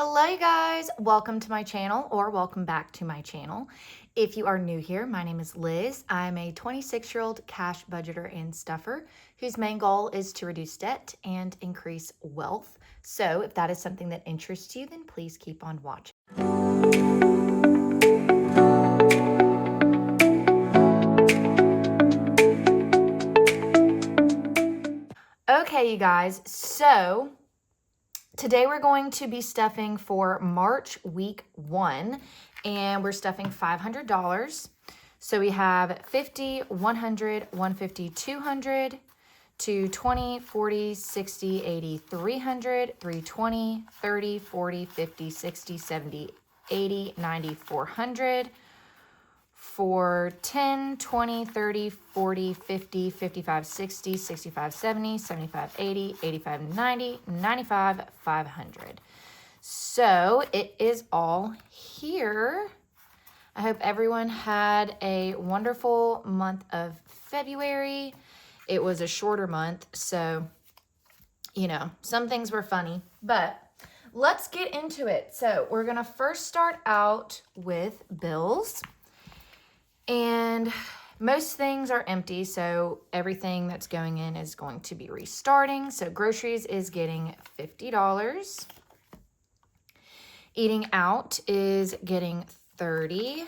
Hello you guys, welcome to my channel or welcome back to my channel. If you are new here, my name is Liz. I'm a 26-year-old cash budgeter and stuffer whose main goal is to reduce debt and increase wealth. So if that is something that interests you, then please keep on watching. Okay, you guys, so today we're going to be stuffing for March week 1, and we're stuffing $500. So we have 50, 100, 150, 200, 220, 40, 60, 80, 300, 320, 30, 40, 50, 60, 70, 80, 90, 400, 10, 20, 30, 40, 50, 55, 60, 65, 70, 75, 80, 85, 90, 95, 500. So it is all here. I hope everyone had a wonderful month of February. It was a shorter month, so, you know, some things were funny, but let's get into it. So we're going to first start out with bills. And most things are empty, so everything that's going in is going to be restarting. So groceries is getting $50. Eating out is getting $30.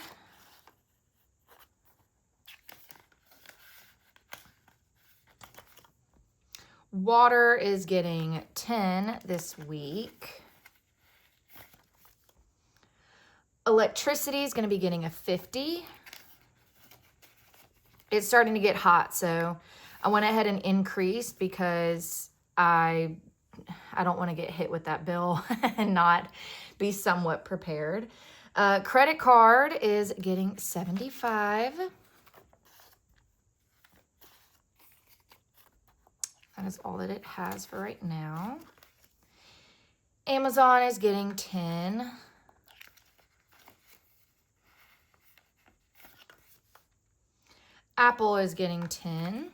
Water is getting $10 this week. Electricity is going to be getting a $50. It's starting to get hot, so I went ahead and increased because I don't want to get hit with that bill and not be somewhat prepared. Credit card is getting $75. That is all that it has for right now. Amazon is getting $10. Apple is getting $10.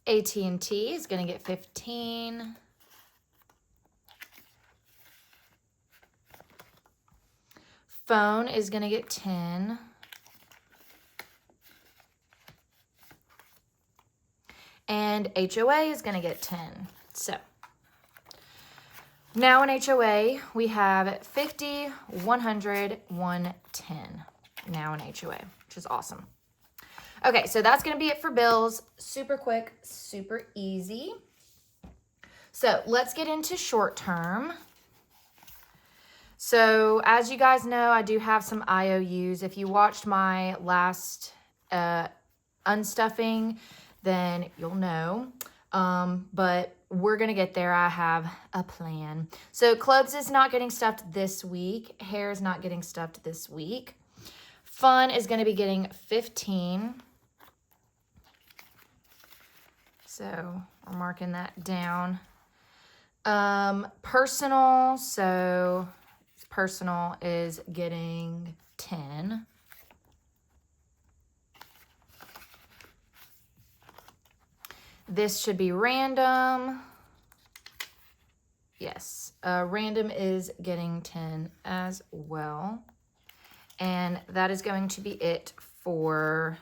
AT&T is going to get $15. Phone is going to get $10. And HOA is going to get $10. So now in HOA, we have 50, 100, 110 now in HOA, which is awesome. Okay, so that's going to be it for bills. Super quick, super easy. So let's get into short term. So as you guys know, I do have some IOUs. If you watched my last unstuffing, then you'll know. But we're going to get there. I have a plan. So clothes is not getting stuffed this week. Hair is not getting stuffed this week. Fun is going to be getting 15. So we're marking that down. Personal. So personal is getting 10. This should be random. Yes, random is getting 10 as well. And that is going to be it for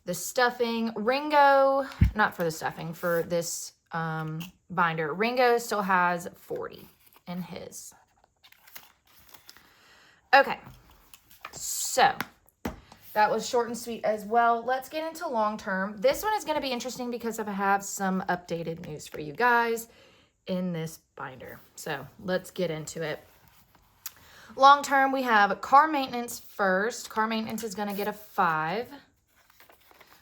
the stuffing. Ringo, not for the stuffing, for this binder. Ringo still has 40 in his. Okay, so that was short and sweet as well. Let's get into long term. This one is going to be interesting because I have some updated news for you guys in this binder. So let's get into it. Long term, we have car maintenance first. Car maintenance is going to get a 5.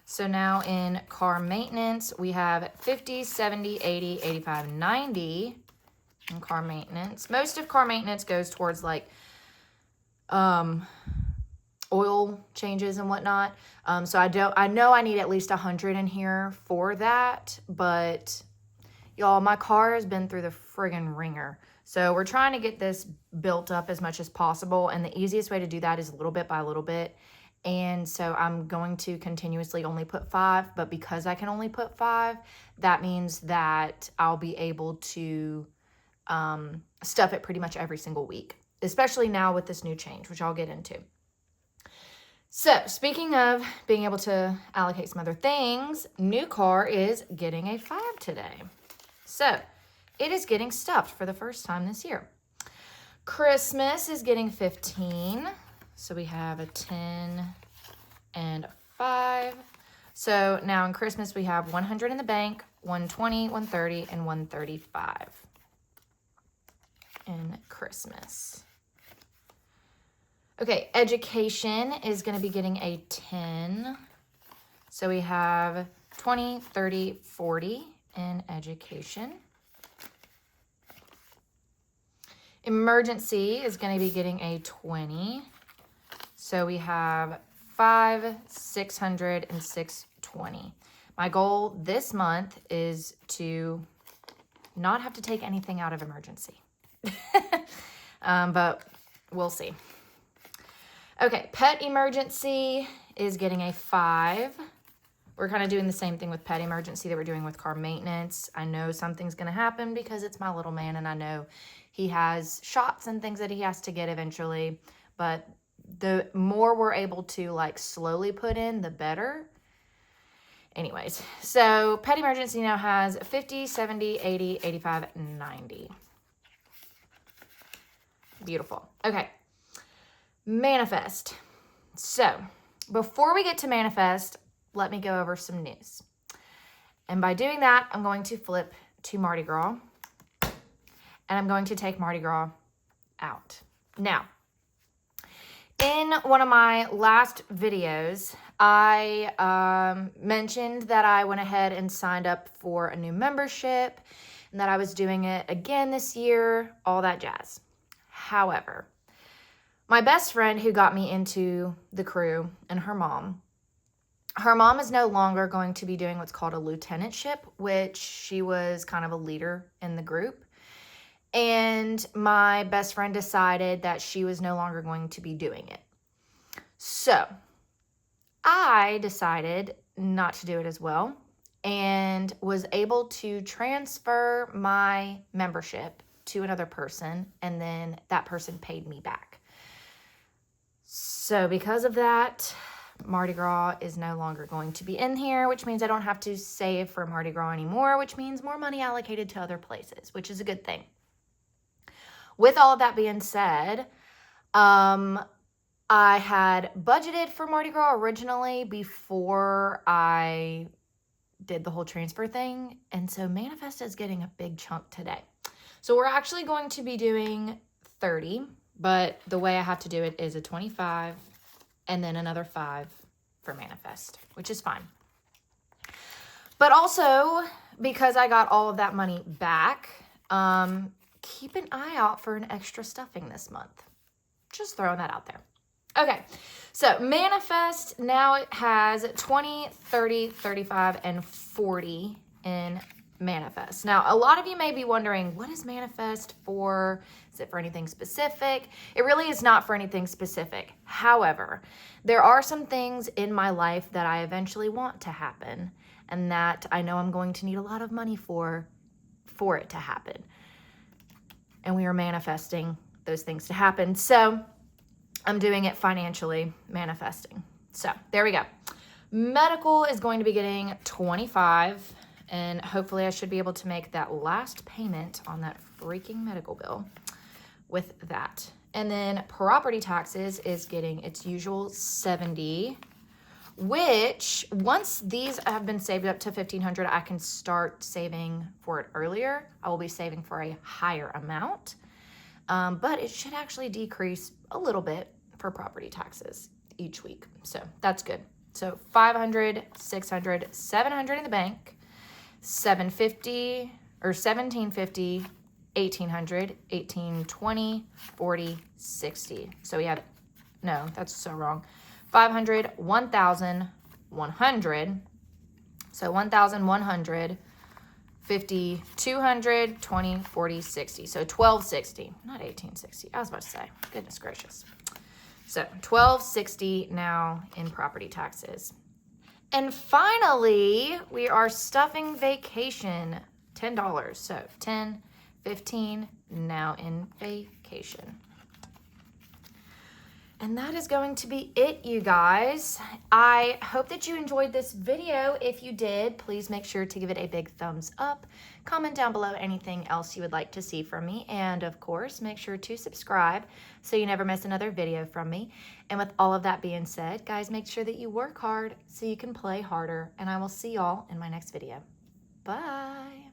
So now in car maintenance, we have 50, 70, 80, 85, 90 in car maintenance. Most of car maintenance goes towards like oil changes and whatnot. So I know I need at least 100 in here for that, but y'all, my car has been through the friggin' ringer. So we're trying to get this built up as much as possible, and the easiest way to do that is little bit by little bit. And so I'm going to continuously only put 5, but because I can only put 5, that means that I'll be able to stuff it pretty much every single week, especially now with this new change, which I'll get into. So speaking of being able to allocate some other things, new car is getting a 5 today. So it is getting stuffed for the first time this year. Christmas is getting 15. So we have a 10 and a 5. So now in Christmas, we have 100 in the bank, 120, 130, and 135 in Christmas. Okay, education is going to be getting a 10. So we have 20, 30, 40 in education. Emergency is going to be getting a 20. So we have 5, 600, and 620. My goal this month is to not have to take anything out of emergency. But we'll see. Okay, pet emergency is getting a 5. We're kind of doing the same thing with pet emergency that we're doing with car maintenance. I know something's going to happen because it's my little man, and I know he has shots and things that he has to get eventually. But the more we're able to like slowly put in, the better. Anyways, so pet emergency now has 50, 70, 80, 85, 90. Beautiful. Okay. Manifest. So before we get to manifest, let me go over some news. And by doing that, I'm going to flip to Mardi Gras. And I'm going to take Mardi Gras out. Now, in one of my last videos, I mentioned that I went ahead and signed up for a new membership and that I was doing it again this year, all that jazz. However, my best friend who got me into the crew and her mom is no longer going to be doing what's called a lieutenantship, which she was kind of a leader in the group. And my best friend decided that she was no longer going to be doing it. So I decided not to do it as well and was able to transfer my membership to another person, and then that person paid me back. So because of that, Mardi Gras is no longer going to be in here, which means I don't have to save for Mardi Gras anymore, which means more money allocated to other places, which is a good thing. With all of that being said, I had budgeted for Mardi Gras originally before I did the whole transfer thing, and so Manifest is getting a big chunk today. So we're actually going to be doing 30, but the way I have to do it is a 25 and then another 5 for Manifest, which is fine. But also, because I got all of that money back, keep an eye out for an extra stuffing this month. Just throwing that out there. Okay, so Manifest now it has 20, 30, 35, and 40 in Manifest. Now, a lot of you may be wondering, what is Manifest for? Is it for anything specific? It really is not for anything specific. However, there are some things in my life that I eventually want to happen and that I know I'm going to need a lot of money for it to happen. And we are manifesting those things to happen. So I'm doing it financially, manifesting. So there we go. Medical is going to be getting 25. And hopefully I should be able to make that last payment on that freaking medical bill with that. And then property taxes is getting its usual 70, which once these have been saved up to $1,500, I can start saving for it earlier. I will be saving for a higher amount, but it should actually decrease a little bit for property taxes each week. So that's good. So 500, 600, 700 in the bank, 750 or 1750, 1800, 1820, 40, 60. So we have, no, that's so wrong. 500, 1,100. So 1,100, 50, 200, 20, 40, 60. So 1260, not 1860. I was about to say, goodness gracious. So $12.60 now in property taxes. And finally, we are stuffing vacation, $10. So 10, 15 now in vacation. And that is going to be it, you guys. I hope that you enjoyed this video. If you did, please make sure to give it a big thumbs up. Comment down below anything else you would like to see from me. And of course, make sure to subscribe so you never miss another video from me. And with all of that being said, guys, make sure that you work hard so you can play harder. And I will see y'all in my next video. Bye.